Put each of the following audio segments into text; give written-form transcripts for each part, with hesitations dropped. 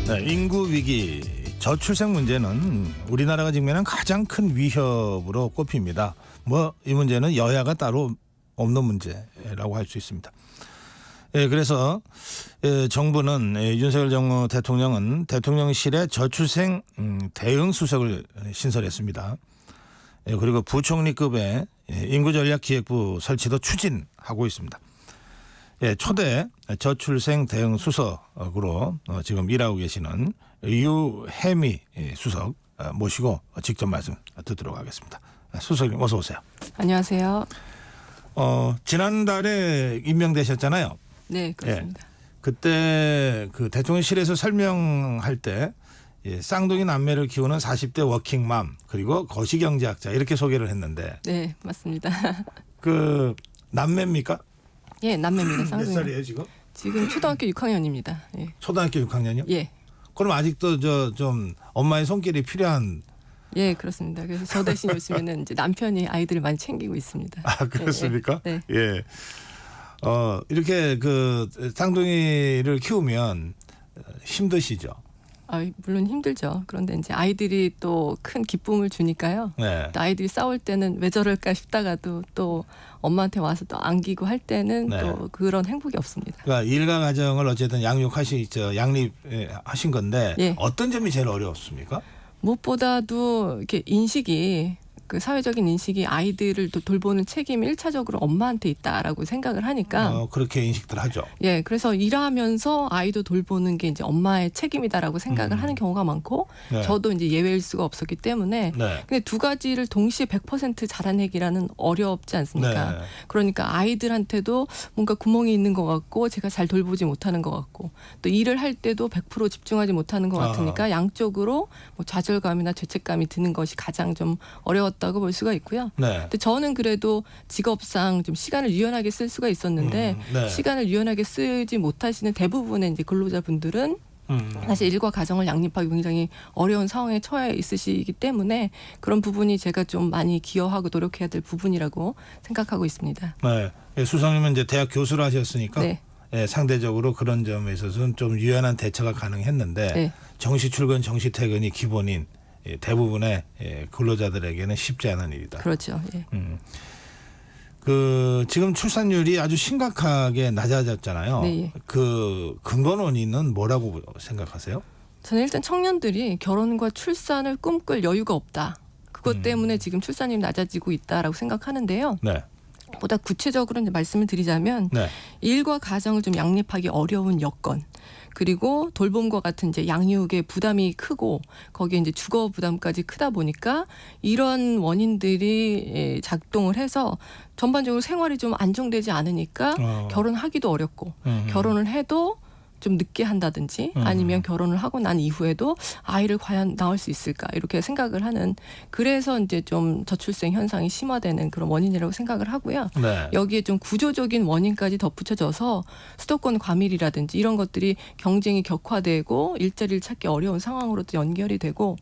네, 인구 위기, 저출생 문제는 우리나라가 직면한 가장 큰 위협으로 꼽힙니다. 이 문제는 여야가 따로 없는 문제라고 할 수 있습니다. 그래서 정부는 윤석열 정부 대통령은 대통령실에 저출생 대응 수석을 신설했습니다. 그리고 부총리급의 인구전략기획부 설치도 추진하고 있습니다. 초대 저출생 대응 수석으로 지금 일하고 계시는 유혜미 수석 모시고 직접 말씀 듣도록 하겠습니다. 수석님 어서 오세요. 안녕하세요. 지난달에 임명되셨잖아요. 네, 그렇습니다. 그때 그 대통령실에서 설명할 때 쌍둥이 남매를 키우는 40대 워킹맘 그리고 거시경제학자 이렇게 소개를 했는데 네, 맞습니다. 그 남매입니까? 예, 남매입니다. 몇 쌍둥이. 살이에요 지금? 지금 초등학교 6학년입니다. 예. 초등학교 6학년이요? 예. 그럼 아직도 좀 엄마의 손길이 필요한. 예, 그렇습니다. 그래서 저 대신 요즘에는 이제 남편이 아이들을 많이 챙기고 있습니다. 아 그렇습니까? 네. 예. 이렇게 그 쌍둥이를 키우면 힘드시죠? 물론 힘들죠. 그런데 이제 아이들이 또 큰 기쁨을 주니까요. 네. 또 아이들이 싸울 때는 왜 저럴까 싶다가도 또 엄마한테 와서 또 안기고 할 때는 네. 또 그런 행복이 없습니다. 그러니까 일가 가정을 어쨌든 양립하신 건데 예. 어떤 점이 제일 어려웠습니까? 무엇보다도 이렇게 인식이 그 사회적인 인식이 아이들을 돌보는 책임이 1차적으로 엄마한테 있다라고 생각을 하니까 그렇게 인식들 하죠. 예, 그래서 일하면서 아이도 돌보는 게 이제 엄마의 책임이다라고 생각을 하는 경우가 많고 네. 저도 이제 예외일 수가 없었기 때문에 네. 근데 두 가지를 동시에 100% 잘해내기라는 어렵지 않습니까? 네. 그러니까 아이들한테도 뭔가 구멍이 있는 것 같고 제가 잘 돌보지 못하는 것 같고 또 일을 할 때도 100% 집중하지 못하는 것 같으니까 양쪽으로 뭐 좌절감이나 죄책감이 드는 것이 가장 좀 어려웠다고 볼 수가 있고요. 네. 근데 저는 그래도 직업상 좀 시간을 유연하게 쓸 수가 있었는데 네. 시간을 유연하게 쓰지 못하시는 대부분의 이제 근로자분들은 사실 일과 가정을 양립하기 굉장히 어려운 상황에 처해 있으시기 때문에 그런 부분이 제가 좀 많이 기여하고 노력해야 될 부분이라고 생각하고 있습니다. 네. 수석님은 이제 대학 교수를 하셨으니까 네. 상대적으로 그런 점에 있어서는 좀 유연한 대처가 가능했는데 네. 정시 출근, 정시 퇴근이 기본인 대부분의 근로자들에게는 쉽지 않은 일이다. 그렇죠. 예. 지금 출산율이 아주 심각하게 낮아졌잖아요. 네. 그 근본 원인은 뭐라고 생각하세요? 저는 일단 청년들이 결혼과 출산을 꿈꿀 여유가 없다. 그것 때문에 지금 출산율이 낮아지고 있다라고 생각하는데요. 네. 보다 구체적으로 이제 말씀을 드리자면 네. 일과 가정을 좀 양립하기 어려운 여건 그리고 돌봄과 같은 이제 양육의 부담이 크고 거기에 이제 주거 부담까지 크다 보니까 이런 원인들이 작동을 해서 전반적으로 생활이 좀 안정되지 않으니까 결혼하기도 어렵고 결혼을 해도 좀 늦게 한다든지 아니면 결혼을 하고 난 이후에도 아이를 과연 낳을 수 있을까 이렇게 생각을 하는 그래서 이제 좀 저출생 현상이 심화되는 그런 원인이라고 생각을 하고요. 네. 여기에 좀 구조적인 원인까지 덧붙여져서 수도권 과밀이라든지 이런 것들이 경쟁이 격화되고 일자리를 찾기 어려운 상황으로도 연결이 되고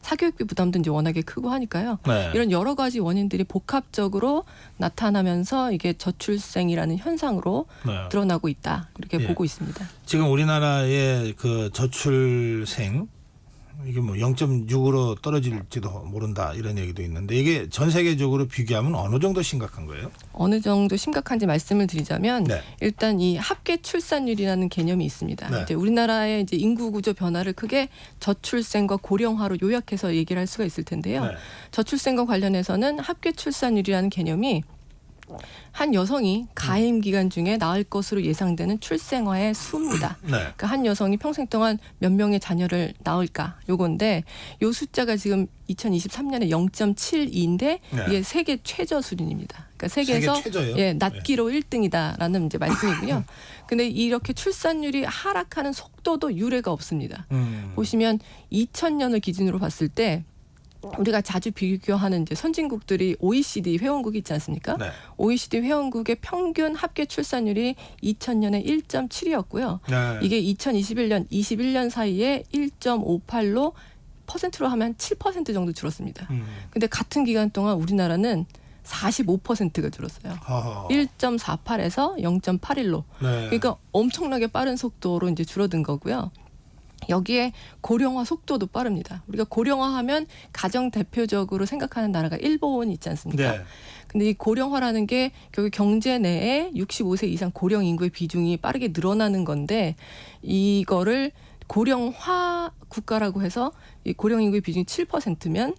사교육비 부담도 이제 워낙에 크고 하니까요. 네. 이런 여러 가지 원인들이 복합적으로 나타나면서 이게 저출생이라는 현상으로 네. 드러나고 있다. 이렇게 보고 있습니다. 지금 우리나라의 그 저출생 이게 뭐 0.6으로 떨어질지도 모른다 이런 얘기도 있는데 이게 전 세계적으로 비교하면 어느 정도 심각한 거예요? 어느 정도 심각한지 말씀을 드리자면 네. 일단 이 합계 출산율이라는 개념이 있습니다. 네. 이제 우리나라의 이제 인구 구조 변화를 크게 저출생과 고령화로 요약해서 얘기를 할 수가 있을 텐데요. 네. 저출생과 관련해서는 합계 출산율이라는 개념이 한 여성이 가임 기간 중에 낳을 것으로 예상되는 출생아의 수입니다. 네. 그러니까 한 여성이 평생 동안 몇 명의 자녀를 낳을까 요건데 요 숫자가 지금 2023년에 0.72인데 네. 이게 세계 최저 수준입니다. 그러니까 세계에서 세계 최저예요? 예, 낳기로 1등이다라는 이제 말씀이고요. 근데 이렇게 출산율이 하락하는 속도도 유례가 없습니다. 보시면 2000년을 기준으로 봤을 때 우리가 자주 비교하는 이제 선진국들이 OECD 회원국이 있지 않습니까? 네. OECD 회원국의 평균 합계 출산율이 2000년에 1.7이었고요. 네. 이게 2021년, 21년 사이에 1.58로 퍼센트로 하면 7% 정도 줄었습니다. 근데 같은 기간 동안 우리나라는 45%가 줄었어요. 1.48에서 0.81로. 네. 그러니까 엄청나게 빠른 속도로 이제 줄어든 거고요. 여기에 고령화 속도도 빠릅니다. 우리가 고령화하면 가장 대표적으로 생각하는 나라가 일본 있지 않습니까? 네. 근데 이 고령화라는 게 결국 경제 내에 65세 이상 고령 인구의 비중이 빠르게 늘어나는 건데 이거를 고령화 국가라고 해서 이 고령 인구의 비중이 7%면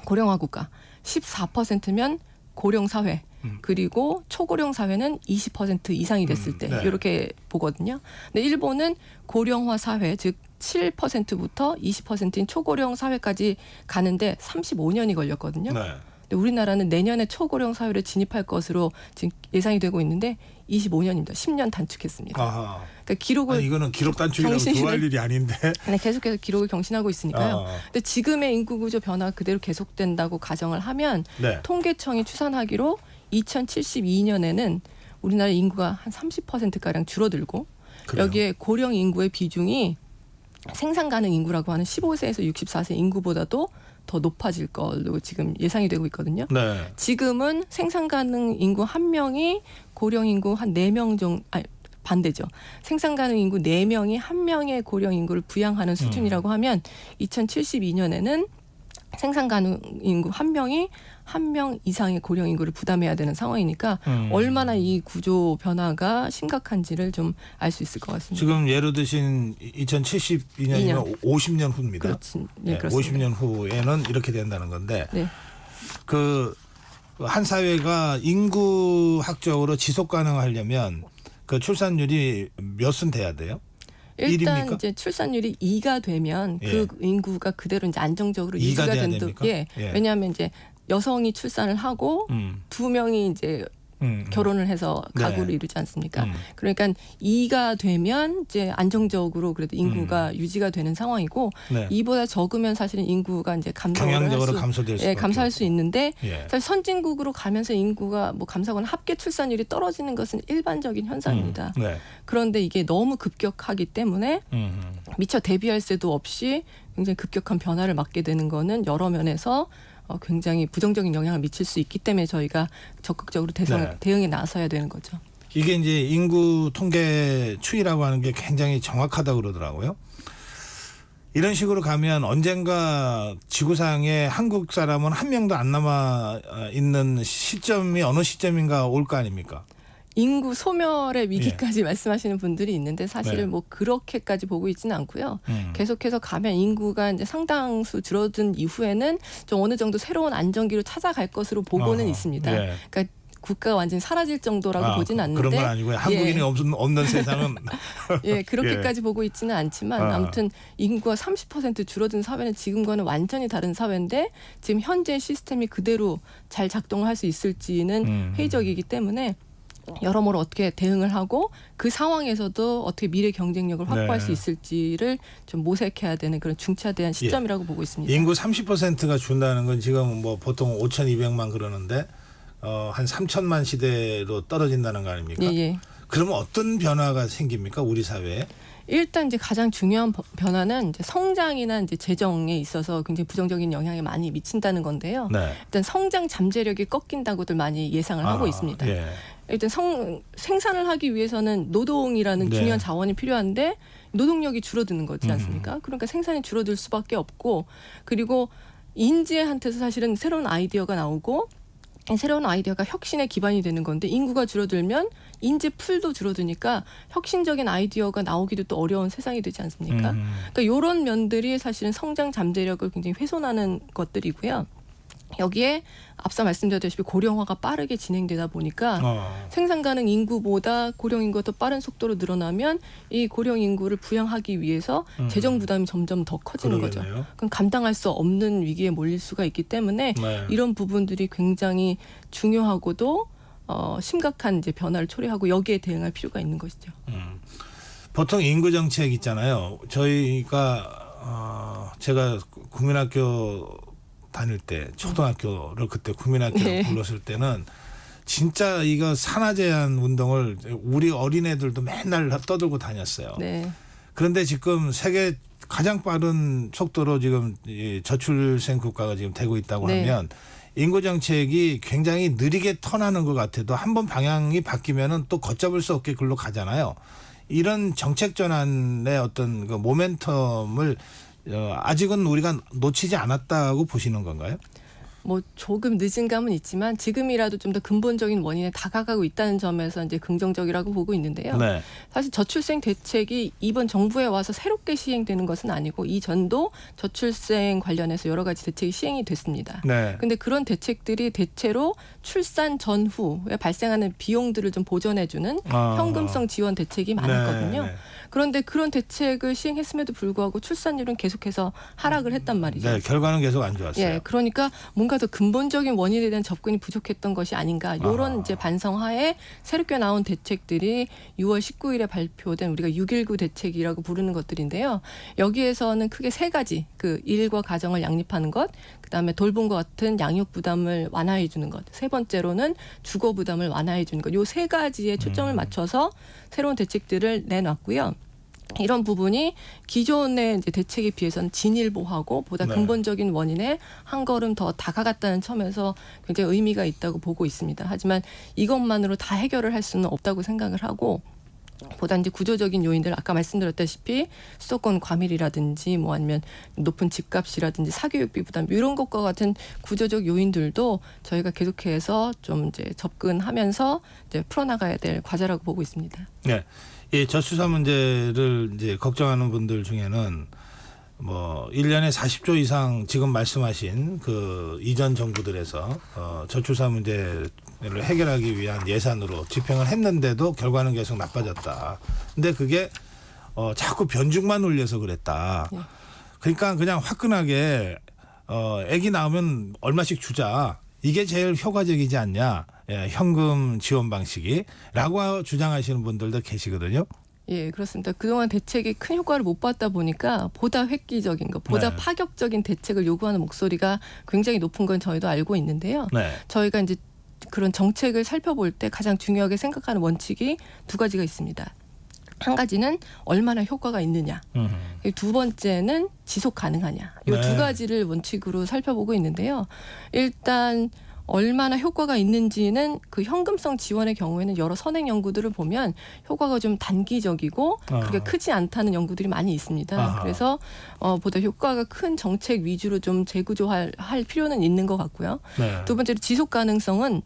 고령화 국가, 14%면 고령 사회, 그리고 초고령 사회는 20% 이상이 됐을 때 네. 이렇게 보거든요. 근데 일본은 고령화 사회, 즉 7%부터 20%인 초고령 사회까지 가는데 35년이 걸렸거든요. 네. 근데 우리나라는 내년에 초고령 사회를 진입할 것으로 지금 예상이 되고 있는데 25년입니다. 10년 단축했습니다. 아하. 그러니까 기록을 이거는 기록 단축이라고 경신을- 좋아할 일이 아닌데. 네, 계속해서 기록을 경신하고 있으니까요. 근데 지금의 인구 구조 변화가 그대로 계속된다고 가정을 하면 네. 통계청이 추산하기로 2072년에는 우리나라 인구가 한 30%가량 줄어들고 그래요? 여기에 고령 인구의 비중이 생산 가능 인구라고 하는 15세에서 64세 인구보다도 더 높아질 걸로 지금 예상이 되고 있거든요. 네. 지금은 생산 가능 인구 1명이 고령 인구 한 4명 정도, 아니 반대죠. 생산 가능 인구 4명이 1명의 고령 인구를 부양하는 수준이라고 하면 2072년에는 생산 가능 인구 1명이 1명 이상의 고령 인구를 부담해야 되는 상황이니까 얼마나 이 구조 변화가 심각한지를 좀 알 수 있을 것 같습니다. 지금 예로 드신 2072년이면 50년 후입니다. 그렇지. 네, 그렇습니다. 50년 후에는 이렇게 된다는 건데 네. 그 한 사회가 인구학적으로 지속 가능하려면 그 출산율이 몇은 돼야 돼요? 일단 일입니까? 이제 출산율이 2가 되면 예. 그 인구가 그대로 이제 안정적으로 2가 유지가 돼야 된다. 됩니까? 예. 예. 왜냐하면 이제 여성이 출산을 하고 2명이 이제 결혼을 해서 가구를 네. 이루지 않습니까? 그러니까 2가 되면 이제 안정적으로 그래도 인구가 유지가 되는 상황이고 네. 2보다 적으면 사실은 인구가 이제 경향적으로 감소될 수 예, 감소할 수 있는데 예. 사실 선진국으로 가면서 인구가 뭐 감소하거나 합계 출산율이 떨어지는 것은 일반적인 현상입니다. 네. 그런데 이게 너무 급격하기 때문에 미처 대비할 새도 없이 굉장히 급격한 변화를 맞게 되는 거는 여러 면에서 굉장히 부정적인 영향을 미칠 수 있기 때문에 저희가 적극적으로 네. 대응에 나서야 되는 거죠. 이게 이제 인구 통계 추이라고 하는 게 굉장히 정확하다고 그러더라고요. 이런 식으로 가면 언젠가 지구상에 한국 사람은 한 명도 안 남아 있는 시점이 어느 시점인가 올 거 아닙니까? 인구 소멸의 위기까지 말씀하시는 분들이 있는데 사실 네. 뭐 그렇게까지 보고 있지는 않고요. 계속해서 가면 인구가 이제 상당수 줄어든 이후에는 좀 어느 정도 새로운 안정기로 찾아갈 것으로 보고는 있습니다. 예. 그러니까 국가가 완전히 사라질 정도라고 보지는 않는데 그런 건 아니고요. 한국인이 예. 없는 세상은 예, 그렇게까지 보고 있지는 않지만 아무튼 인구가 30% 줄어든 사회는 지금과는 완전히 다른 사회인데 지금 현재 시스템이 그대로 잘 작동을 할 수 있을지는 회의적이기 때문에 여러모로 어떻게 대응을 하고 그 상황에서도 어떻게 미래 경쟁력을 확보할 네. 수 있을지를 좀 모색해야 되는 그런 중차대한 시점이라고 보고 있습니다. 인구 30%가 준다는 건 지금 뭐 보통 5,200만 그러는데 한 3천만 시대로 떨어진다는 거 아닙니까? 예, 예. 그러면 어떤 변화가 생깁니까? 우리 사회에? 일단 이제 가장 중요한 변화는 이제 성장이나 이제 재정에 있어서 굉장히 부정적인 영향이 많이 미친다는 건데요. 네. 일단 성장 잠재력이 꺾인다고들 많이 예상을 하고 있습니다. 예. 일단 생산을 하기 위해서는 노동이라는 네. 중요한 자원이 필요한데 노동력이 줄어드는 거지 않습니까? 그러니까 생산이 줄어들 수밖에 없고 그리고 인재한테서 사실은 새로운 아이디어가 나오고 새로운 아이디어가 혁신의 기반이 되는 건데 인구가 줄어들면 인재 풀도 줄어드니까 혁신적인 아이디어가 나오기도 또 어려운 세상이 되지 않습니까? 그러니까 이런 면들이 사실은 성장 잠재력을 굉장히 훼손하는 것들이고요. 여기에 앞서 말씀드렸다시피 고령화가 빠르게 진행되다 보니까 생산 가능 인구보다 고령 인구가 더 빠른 속도로 늘어나면 이 고령 인구를 부양하기 위해서 재정 부담이 점점 더 커지는 거죠. 그럼 감당할 수 없는 위기에 몰릴 수가 있기 때문에 네. 이런 부분들이 굉장히 중요하고도 심각한 이제 변화를 초래하고 여기에 대응할 필요가 있는 것이죠. 보통 인구 정책 있잖아요. 저희가 제가 국민학교 다닐 때 초등학교를 그때 국민학교를 네. 불렀을 때는 진짜 이거 산하 제한 운동을 우리 어린애들도 맨날 떠들고 다녔어요. 네. 그런데 지금 세계 가장 빠른 속도로 지금 이 저출생 국가가 지금 되고 있다고 네. 하면 인구 정책이 굉장히 느리게 턴하는 것 같아도 한번 방향이 바뀌면은 또 걷잡을 수 없게 글로 가잖아요. 이런 정책 전환의 어떤 그 모멘텀을 아직은 우리가 놓치지 않았다고 보시는 건가요? 뭐 조금 늦은 감은 있지만 지금이라도 좀 더 근본적인 원인에 다가가고 있다는 점에서 이제 긍정적이라고 보고 있는데요. 네. 사실 저출생 대책이 이번 정부에 와서 새롭게 시행되는 것은 아니고 이전도 저출생 관련해서 여러 가지 대책이 시행이 됐습니다. 네. 근데 그런 대책들이 대체로 출산 전후에 발생하는 비용들을 좀 보전해주는 현금성 지원 대책이 많았거든요. 네. 그런데 그런 대책을 시행했음에도 불구하고 출산율은 계속해서 하락을 했단 말이죠. 네, 결과는 계속 안 좋았어요. 예, 그러니까 뭔가 더 근본적인 원인에 대한 접근이 부족했던 것이 아닌가. 이런 이제 반성하에 새롭게 나온 대책들이 6월 19일에 발표된 우리가 6.19 대책이라고 부르는 것들인데요. 여기에서는 크게 세 가지, 그 일과 가정을 양립하는 것, 그다음에 돌봄과 같은 양육 부담을 완화해 주는 것, 세 번째로는 주거 부담을 완화해 주는 것. 요 세 가지에 초점을 맞춰서 새로운 대책들을 내놨고요. 이런 부분이 기존의 이제 대책에 비해서는 진일보하고 보다 네. 근본적인 원인에 한 걸음 더 다가갔다는 점에서 굉장히 의미가 있다고 보고 있습니다. 하지만 이것만으로 다 해결을 할 수는 없다고 생각을 하고 보다 이제 구조적인 요인들 아까 말씀드렸다시피 수도권 과밀이라든지 뭐 아니면 높은 집값이라든지 사교육비 부담 이런 것과 같은 구조적 요인들도 저희가 계속해서 좀 이제 접근하면서 이제 풀어나가야 될 과제라고 보고 있습니다. 네. 이 저출산 문제를 이제 걱정하는 분들 중에는 뭐 1년에 40조 이상 지금 말씀하신 그 이전 정부들에서 저출산 문제를 해결하기 위한 예산으로 집행을 했는데도 결과는 계속 나빠졌다. 근데 그게 자꾸 변죽만 올려서 그랬다. 네. 그러니까 그냥 화끈하게 아기 낳으면 얼마씩 주자. 이게 제일 효과적이지 않냐. 예, 현금 지원 방식이라고 주장하시는 분들도 계시거든요. 예, 그렇습니다. 그동안 대책이 큰 효과를 못 봤다 보니까 보다 획기적인 것, 보다 네. 파격적인 대책을 요구하는 목소리가 굉장히 높은 건 저희도 알고 있는데요. 네. 저희가 이제 그런 정책을 살펴볼 때 가장 중요하게 생각하는 원칙이 두 가지가 있습니다. 한 가지는 얼마나 효과가 있느냐. 두 번째는 지속 가능하냐. 이 네. 두 가지를 원칙으로 살펴보고 있는데요. 일단 얼마나 효과가 있는지는 그 현금성 지원의 경우에는 여러 선행 연구들을 보면 효과가 좀 단기적이고 그렇게 크지 않다는 연구들이 많이 있습니다. 아하. 그래서 보다 효과가 큰 정책 위주로 좀 재구조할 필요는 있는 것 같고요. 네. 두 번째로 지속 가능성은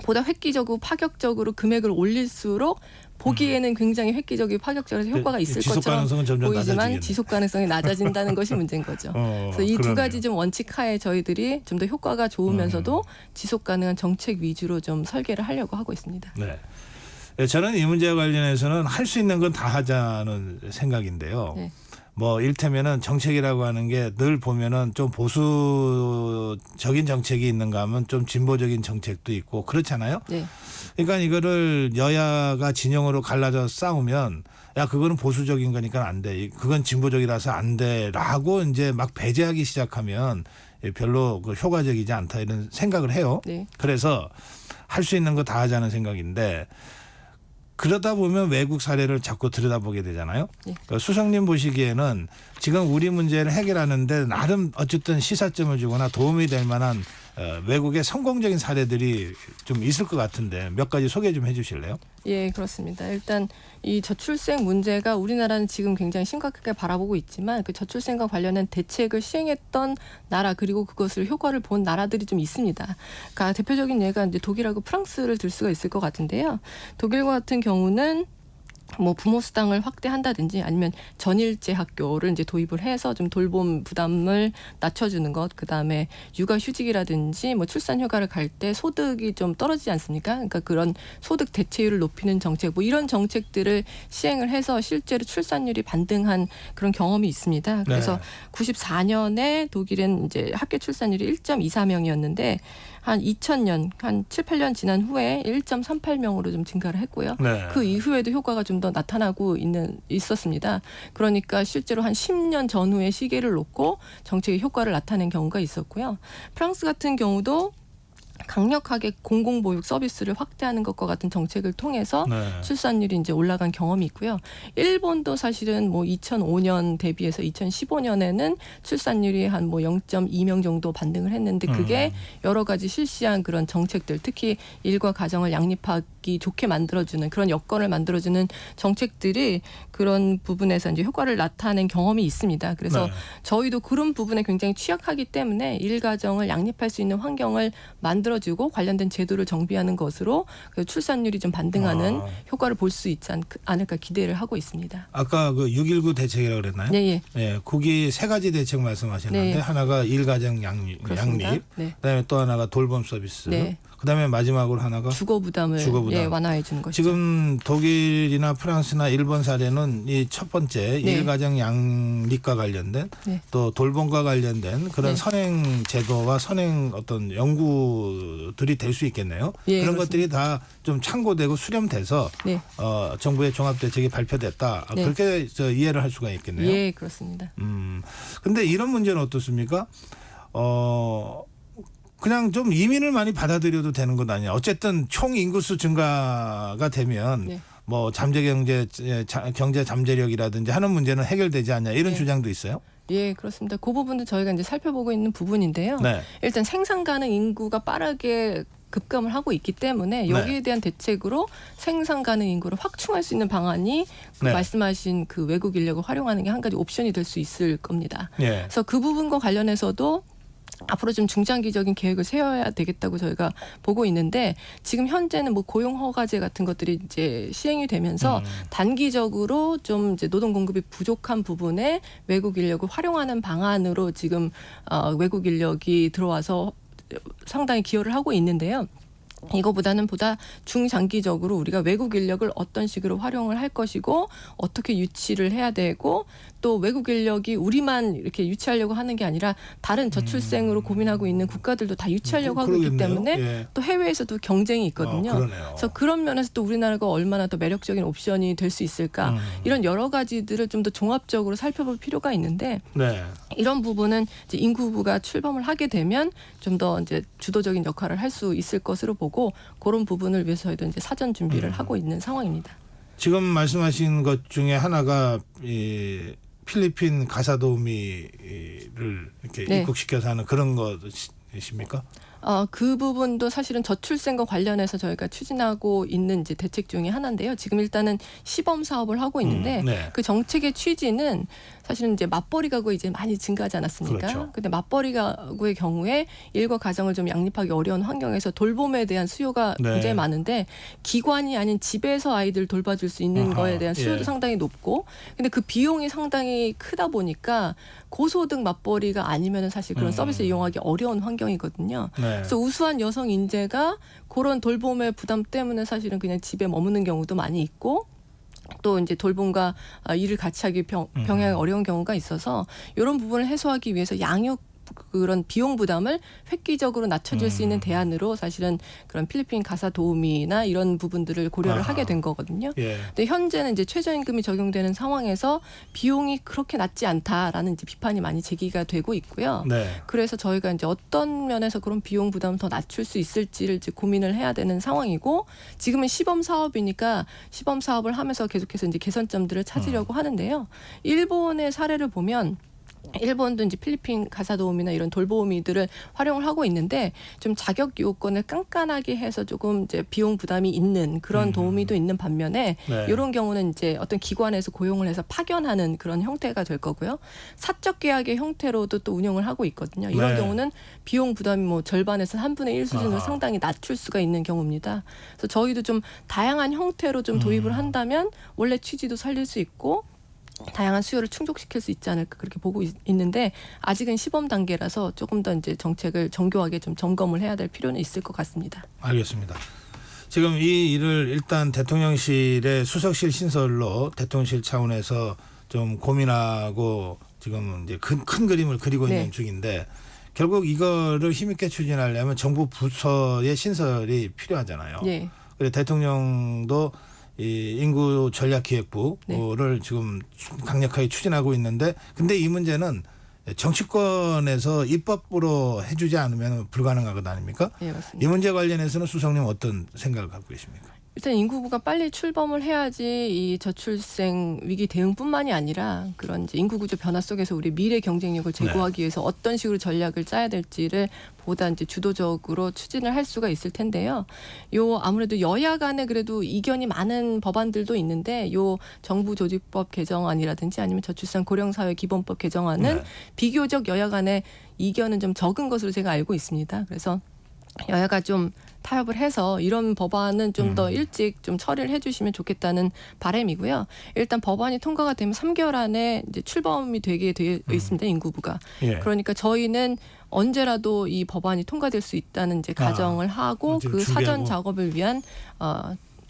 보다 획기적이고 파격적으로 금액을 올릴수록 보기에는 굉장히 획기적이고 파격적으로 효과가 있을 지속 것처럼 가능성은 점점 보이지만 낮아지겠네. 지속 가능성이 낮아진다는 것이 문제인 거죠. 그래서 이 두 그러네요. 가지 좀 원칙 하에 저희들이 좀 더 효과가 좋으면서도 지속 가능한 정책 위주로 좀 설계를 하려고 하고 있습니다. 네. 네, 저는 이 문제와 관련해서는 할 수 있는 건 다 하자는 생각인데요. 네. 뭐 일테면은 정책이라고 하는 게 늘 보면은 좀 보수적인 정책이 있는가 하면 좀 진보적인 정책도 있고 그렇잖아요. 네. 그러니까 이거를 여야가 진영으로 갈라져 싸우면 야 그거는 보수적인 거니까 안 돼. 그건 진보적이라서 안 돼라고 이제 막 배제하기 시작하면 별로 그 효과적이지 않다 이런 생각을 해요. 네. 그래서 할 수 있는 거 다 하자는 생각인데 그러다 보면 외국 사례를 자꾸 들여다보게 되잖아요. 네. 그러니까 수석님 보시기에는 지금 우리 문제를 해결하는데 나름 어쨌든 시사점을 주거나 도움이 될 만한 외국의 성공적인 사례들이 좀 있을 것 같은데 몇 가지 소개 좀 해 주실래요? 예, 그렇습니다. 일단 이 저출생 문제가 우리나라는 지금 굉장히 심각하게 바라보고 있지만 그 저출생과 관련된 대책을 시행했던 나라 그리고 그것을 효과를 본 나라들이 좀 있습니다. 그러니까 대표적인 예가 이제 독일하고 프랑스를 들 수가 있을 것 같은데요. 독일과 같은 경우는 뭐 부모 수당을 확대한다든지 아니면 전일제 학교를 이제 도입을 해서 좀 돌봄 부담을 낮춰주는 것, 그 다음에 육아휴직이라든지 뭐 출산 휴가를 갈 때 소득이 좀 떨어지지 않습니까? 그러니까 그런 소득 대체율을 높이는 정책, 뭐 이런 정책들을 시행을 해서 실제로 출산율이 반등한 그런 경험이 있습니다. 그래서 네. 94년에 독일은 이제 합계 출산율이 1.24명이었는데 한 2000년, 한 7, 8년 지난 후에 1.38명으로 좀 증가를 했고요. 네. 그 이후에도 효과가 좀 더 나타나고 있었습니다. 그러니까 실제로 한 10년 전후의 시계를 놓고 정책의 효과를 나타낸 경우가 있었고요. 프랑스 같은 경우도 강력하게 공공보육 서비스를 확대하는 것과 같은 정책을 통해서 네. 출산율이 이제 올라간 경험이 있고요. 일본도 사실은 뭐 2005년 대비해서 2015년에는 출산율이 한 뭐 0.2명 정도 반등을 했는데 그게 여러 가지 실시한 그런 정책들, 특히 일과 가정을 양립하기 좋게 만들어주는 그런 여건을 만들어주는 정책들이 그런 부분에서 이제 효과를 나타낸 경험이 있습니다. 그래서 네. 저희도 그런 부분에 굉장히 취약하기 때문에 일가정을 양립할 수 있는 환경을 만들어주고 관련된 제도를 정비하는 것으로 그 출산율이 좀 반등하는 효과를 볼 수 있지 않을까 기대를 하고 있습니다. 아까 그 6.19 대책이라고 그랬나요? 네, 예. 예, 거기 세 가지 대책 말씀하셨는데 네. 하나가 일가정 양립, 그렇습니다. 네. 그다음에 또 하나가 돌봄 서비스, 네. 그다음에 마지막으로 하나가 주거 부담을 주거 부담. 예, 완화해 주는 것이죠. 지금 독일이나 프랑스나 일본 사례는 이 첫 번째 네. 일가정 양립과 관련된 네. 또 돌봄과 관련된 그런 네. 선행 제도와 선행 어떤 연구들이 될 수 있겠네요. 예, 그런 그렇습니다. 것들이 다 좀 참고되고 수렴돼서 네. 정부의 종합대책이 발표됐다. 네. 그렇게 이해를 할 수가 있겠네요. 예, 그렇습니다. 근데 이런 문제는 어떻습니까? 그냥 좀 이민을 많이 받아들여도 되는 것 아니야. 어쨌든 총 인구수 증가가 되면 네. 뭐 경제 잠재력이라든지 하는 문제는 해결되지 않냐 이런 네. 주장도 있어요. 예, 그렇습니다. 그 부분도 저희가 이제 살펴보고 있는 부분인데요. 네. 일단 생산 가능 인구가 빠르게 급감을 하고 있기 때문에 여기에 대한 대책으로 생산 가능 인구를 확충할 수 있는 방안이 그 네. 말씀하신 그 외국 인력을 활용하는 게 한 가지 옵션이 될 수 있을 겁니다. 예. 그래서 그 부분과 관련해서도 앞으로 좀 중장기적인 계획을 세워야 되겠다고 저희가 보고 있는데 지금 현재는 뭐 고용 허가제 같은 것들이 이제 시행이 되면서 단기적으로 좀 이제 노동 공급이 부족한 부분에 외국 인력을 활용하는 방안으로 지금 외국 인력이 들어와서 상당히 기여를 하고 있는데요. 이거보다는 보다 중장기적으로 우리가 외국 인력을 어떤 식으로 활용을 할 것이고 어떻게 유치를 해야 되고 또 외국 인력이 우리만 이렇게 유치하려고 하는 게 아니라 다른 저출생으로 고민하고 있는 국가들도 다 유치하려고 하고 있기 그러겠네요. 때문에 예. 또 해외에서도 경쟁이 있거든요. 그러네요. 그래서 그런 면에서 또 우리나라가 얼마나 더 매력적인 옵션이 될 수 있을까 이런 여러 가지들을 좀 더 종합적으로 살펴볼 필요가 있는데 네. 이런 부분은 이제 인구부가 출범을 하게 되면 좀 더 이제 주도적인 역할을 할 수 있을 것으로 보고 그런 부분을 위해서 저희도 이제 사전 준비를 하고 있는 상황입니다. 지금 말씀하신 것 중에 하나가 이 필리핀 가사도우미를 이렇게 네. 입국시켜서 하는 그런 것이십니까? 그 부분도 사실은 저출생과 관련해서 저희가 추진하고 있는 이제 대책 중에 하나인데요. 지금 일단은 시범 사업을 하고 있는데 네. 그 정책의 취지는 사실은 이제 맞벌이 가구 이제 많이 증가하지 않았습니까? 그렇죠. 근데 맞벌이 가구의 경우에 일과 가정을 좀 양립하기 어려운 환경에서 돌봄에 대한 수요가 네. 굉장히 많은데 기관이 아닌 집에서 아이들 돌봐줄 수 있는 아하, 거에 대한 수요도 예. 상당히 높고 근데 그 비용이 상당히 크다 보니까 고소득 맞벌이가 아니면은 사실 그런 서비스 이용하기 어려운 환경이거든요. 네. 그래서 우수한 여성 인재가 그런 돌봄의 부담 때문에 사실은 그냥 집에 머무는 경우도 많이 있고 또 이제 돌봄과 일을 같이 하기 병행하기 어려운 경우가 있어서 이런 부분을 해소하기 위해서 양육 그런 비용 부담을 획기적으로 낮춰줄 수 있는 대안으로 사실은 그런 필리핀 가사 도우미나 이런 부분들을 고려를 아하. 하게 된 거거든요. 예. 근데 현재는 이제 최저임금이 적용되는 상황에서 비용이 그렇게 낮지 않다라는 이제 비판이 많이 제기가 되고 있고요. 네. 그래서 저희가 이제 어떤 면에서 그런 비용 부담을 더 낮출 수 있을지를 이제 고민을 해야 되는 상황이고 지금은 시범 사업이니까 시범 사업을 하면서 계속해서 이제 개선점들을 찾으려고 하는데요. 일본의 사례를 보면 일본도 이제 필리핀 가사도우미나 이런 돌보미들을 활용을 하고 있는데 좀 자격 요건을 깐깐하게 해서 조금 이제 비용 부담이 있는 그런 도우미도 있는 반면에 네. 이런 경우는 이제 어떤 기관에서 고용을 해서 파견하는 그런 형태가 될 거고요. 사적 계약의 형태로도 또 운영을 하고 있거든요. 이런 네. 경우는 비용 부담이 뭐 절반에서 3분의 1 수준으로 아하. 상당히 낮출 수가 있는 경우입니다. 그래서 저희도 좀 다양한 형태로 좀 도입을 한다면 원래 취지도 살릴 수 있고 다양한 수요를 충족시킬 수 있지 않을까 그렇게 보고 있는데 아직은 시범 단계라서 조금 더 이제 정책을 정교하게 좀 점검을 해야 될 필요는 있을 것 같습니다. 알겠습니다. 지금 이 일을 일단 대통령실의 수석실 신설로 대통령실 차원에서 좀 고민하고 지금 이제 큰 그림을 그리고 네. 있는 중인데 결국 이거를 힘있게 추진하려면 정부 부처의 신설이 필요하잖아요. 예. 그래서 대통령도 이 인구 전략기획부를 지금 강력하게 추진하고 있는데 근데 이 문제는 정치권에서 입법으로 해주지 않으면 불가능한 것 아닙니까? 예, 맞습니다. 이 문제 관련해서는 수석님 어떤 생각을 갖고 계십니까? 일단 인구부가 빨리 출범을 해야지 이 저출생 위기 대응뿐만이 아니라 그런 이제 인구 구조 변화 속에서 우리 미래 경쟁력을 제고하기 위해서 어떤 식으로 전략을 짜야 될지를 보다 이제 주도적으로 추진을 할 수가 있을 텐데요. 요 아무래도 여야 간에 그래도 이견이 많은 법안들도 있는데 요 정부 조직법 개정안이라든지 아니면 저출산 고령사회 기본법 개정안은 네. 비교적 여야 간에 이견은 좀 적은 것으로 제가 알고 있습니다. 그래서 여야가 좀 타협을 해서 이런 법안은 좀 더 일찍 좀 처리를 해주시면 좋겠다는 바람이고요. 일단 법안이 통과가 되면 3개월 안에 이제 출범이 되게 되어 있습니다. 인구부가. 예. 그러니까 저희는 언제라도 이 법안이 통과될 수 있다는 이제 가정을 하고 지금 그 준비하고. 사전 작업을 위한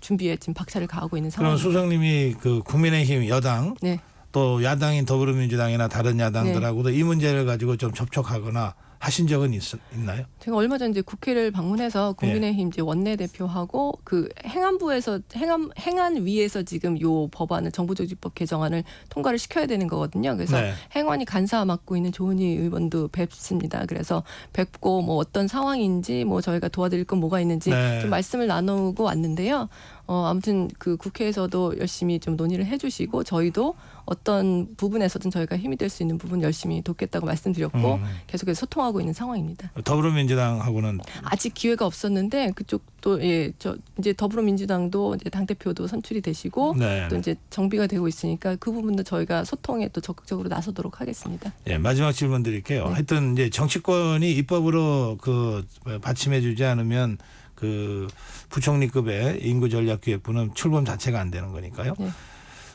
준비에 지금 박차를 가하고 있는 그럼 상황입니다. 수석님이 그 국민의힘 여당 네. 또 야당인 더불어민주당이나 다른 야당들하고도 이 문제를 가지고 좀 접촉하거나 하신 적은 있나요? 제가 얼마 전 이제 국회를 방문해서 국민의힘 이제 원내대표하고 그 행안부에서 행안위에서 지금 요 법안을 정부조직법 개정안을 통과를 시켜야 되는 거거든요. 그래서 네. 행안위 간사 맡고 있는 조은희 의원도 뵙습니다. 그래서 뵙고 뭐 어떤 상황인지 뭐 저희가 도와드릴 건 뭐가 있는지 네. 좀 말씀을 나누고 왔는데요. 아무튼 그 국회에서도 열심히 좀 논의를 해주시고 저희도 어떤 부분에서든 저희가 힘이 될 수 있는 부분 열심히 돕겠다고 말씀드렸고 계속해서 소통하고 있는 상황입니다. 더불어민주당하고는 아직 기회가 없었는데 그쪽도 이제 더불어민주당도 이제 당 대표도 선출이 되시고 네. 또 이제 정비가 되고 있으니까 그 부분도 저희가 소통에 또 적극적으로 나서도록 하겠습니다. 예, 마지막 질문 드릴게요. 네. 하여튼 이제 정치권이 입법으로 그 받침해주지 않으면 그 부총리급의 인구전략기획부는 출범 자체가 안 되는 거니까요. 네.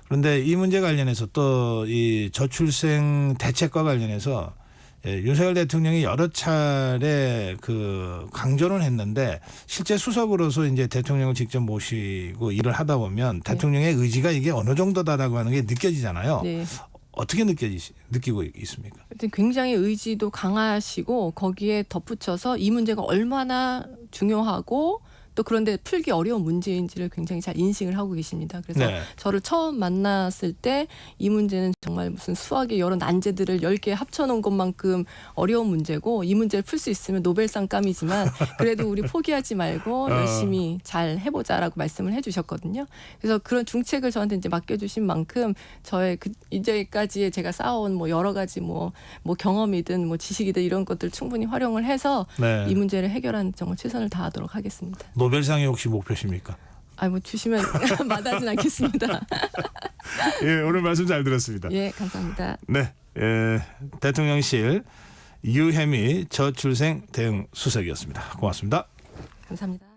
그런데 이 문제 관련해서 또 이 저출생 대책과 관련해서 윤석열 대통령이 여러 차례 그 강조를 했는데 실제 수석으로서 이제 대통령을 직접 모시고 일을 하다 보면 대통령의 의지가 이게 어느 정도다라고 하는 게 느껴지잖아요. 네. 어떻게 느끼고 있습니까? 하여튼 굉장히 의지도 강하시고 거기에 덧붙여서 이 문제가 얼마나 중요하고 또 그런데 풀기 어려운 문제인지를 굉장히 잘 인식을 하고 계십니다. 그래서 네. 저를 처음 만났을 때 이 문제는 정말 무슨 수학의 여러 난제들을 10개 합쳐놓은 것만큼 어려운 문제고 이 문제를 풀 수 있으면 노벨상 감이지만 그래도 우리 포기하지 말고 열심히 잘 해보자라고 말씀을 해주셨거든요. 그래서 그런 중책을 저한테 이제 맡겨주신 만큼 저의 이제까지의 제가 쌓아온 뭐 여러 가지 뭐 경험이든 뭐 지식이든 이런 것들 충분히 활용을 해서 네. 이 문제를 해결하는 정말 최선을 다하도록 하겠습니다. 노벨상이 혹시 목표십니까? 뭐 주시면 마다하진 않겠습니다. 예, 오늘 말씀 잘 들었습니다. 예, 감사합니다. 네, 대통령실 유혜미 저출생 대응 수석이었습니다. 고맙습니다. 감사합니다.